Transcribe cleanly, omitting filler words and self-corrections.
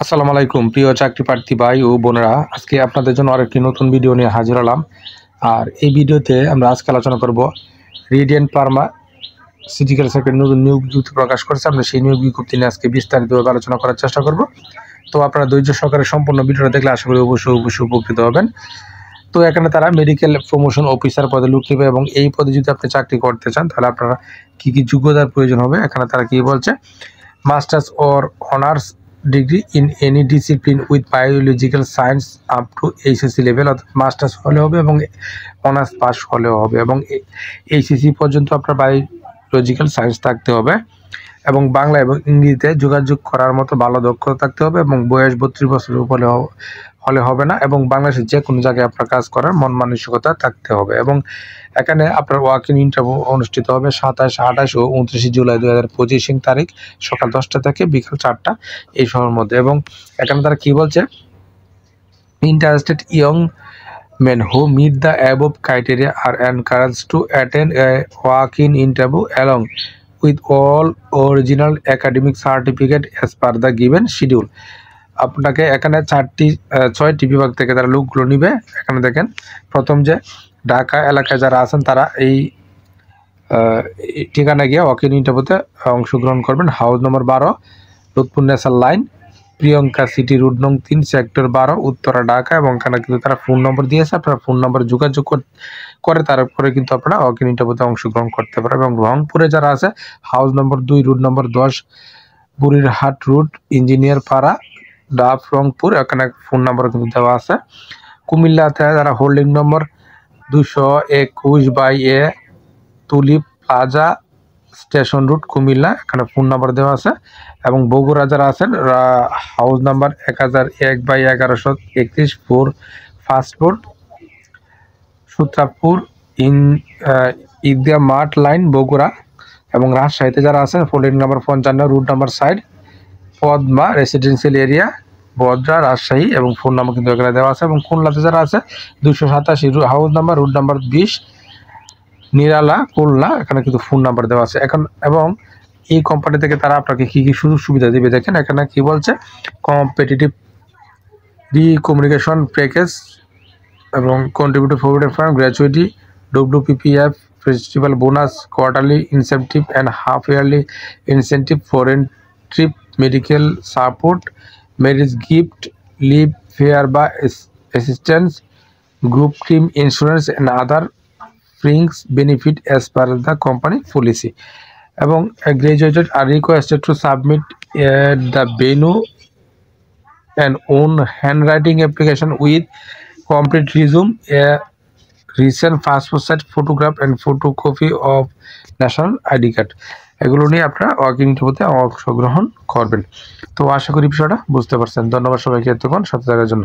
আসসালামু আলাইকুম প্রিয় চাকরি প্রার্থী ভাই ও বোনেরা, আজকে আপনাদের জন্য আরেকটি নতুন ভিডিও নিয়ে হাজির হলাম। আর এই ভিডিওতে আমরা আজকে আলোচনা করব রেডিয়েন্ট ফার্মা সিটিক্যাল সেক্টর নতুন নিয়োগ বিজ্ঞপ্তি প্রকাশ করেছে। আমরা সেই নিয়োগ বিজ্ঞপ্তি নিয়ে আজকে বিস্তারিতভাবে আলোচনা করার চেষ্টা করব। তো আপনারা ধৈর্য সহকারে সম্পূর্ণ ভিডিওটা দেখলে আশা করি অবশ্যই উপকৃত হবেন। তো এখানে তারা মেডিকেল প্রমোশন অফিসার পদে লোক নেবে এবং এই পদে যদি আপনি চাকরি করতে চান তাহলে আপনারা কী কী যোগ্যতার প্রয়োজন হবে এখানে তারা কী বলছে, masters or honours degree in any discipline with biological science up to HSC level, অর্থাৎ মাস্টার্স হলে হবে এবং অনার্স পাস হলেও হবে এবং এইচএসসি পর্যন্ত আপনার বায়োলজিক্যাল সায়েন্স থাকতে হবে এবং বাংলা এবং ইংরেজিতে যোগাযোগ করার মতো ভালো দক্ষতা থাকতে হবে এবং বয়স 32 বছরের উপরে হলে হবে না এবং বাংলাদেশের যে কোনো জায়গায় আপনার কাজ করার মন মানসিকতা থাকতে হবে এবং এখানে আপনার ওয়াকিং ইন্টারভিউ অনুষ্ঠিত হবে 27, 28 ও 29 জুলাই 2025 তারিখ সকাল 10টা থেকে বিকাল 4টা এই সময়ের মধ্যে। এবং এখানে তারা কি বলছে, interested young men who meet the above criteria are encouraged to attend a walk-in interview along with all original academic certificate as per the given schedule. আপনাকে এখানে 6টি বিভাগ থেকে তারা লোকগুলো নিবে। এখানে দেখেন, প্রথম যে ঢাকা এলাকায় যারা আছেন তারা এই ঠিকানা গিয়ে ওয়াক-ইন ইন্টারভিউতে অংশগ্রহণ করবেন। হাউস নম্বর 12, Lutfun Nesar line, Priyanka city, road নং 3, সেক্টর 12, উত্তরা, ঢাকা। এবং এখানে কিন্তু তারা ফোন নম্বর দিয়েছে, আপনারা ফোন নম্বরে যোগাযোগ করে তারপরে কিন্তু আপনারা ওয়াক-ইন ইন্টারভিউতে অংশগ্রহণ করতে পারেন। এবং রংপুরে যারা আছে, হাউস নম্বর 2, road number 10, Burirhat road, engineer পাড়া, ডাব, রংপুর। এখানে ফোন নাম্বার কিন্তু দেওয়া আছে। কুমিল্লাতে যারা holding number 221/A, Tulip plaza, station road, Comilla, এখানে ফোন নাম্বার দেওয়া আছে। এবং বগুড়া যারা আছেন, হাউস নাম্বার 1001/1131, 4 ফাস্টফুড, সূত্রাপুর, ঈদগাহ মাঠ লাইন, বগুড়া। এবং রাজশাহীতে যারা আছেন, holding number 55, route number side, Padma residential area, Badra, Rajshahi. এবং ফোন নাম্বার কিন্তু এখানে দেওয়া আছে। এবং খুলনাতে যারা আছে, 287, হাউস নাম্বার, রুট নাম্বার 20, নিরালা, খুলনা, এখানে কিন্তু ফোন নাম্বার দেওয়া আছে। এখন এবং এই কোম্পানি থেকে তারা আপনাকে কী কী সুযোগ সুবিধা দেবে দেখেন, এখানে কি বলছে, কম্পিটিটিভ রিকমিউনিকেশন প্যাকেজ এবং contributive provident fund, gratuity, WPPF, festival bonus, quarterly incentive and half yearly incentive, foreign trip, medical support, marriage gift, leave fare বা assistance, group team insurance and other fringe benefit as per the company policy. এবং graduated are requested to submit the venue and own handwriting application with complete resume, a recent passport size photograph and photocopy of national ID card। এগুলো নিয়ে আপনারা walk-in ইন্টারভিউতে অংশগ্রহণ করবেন। তো আশা করি বিষয়টা বুঝতে পারছেন। ধন্যবাদ সবাইকে এতক্ষণ সাথে থাকার জন্য।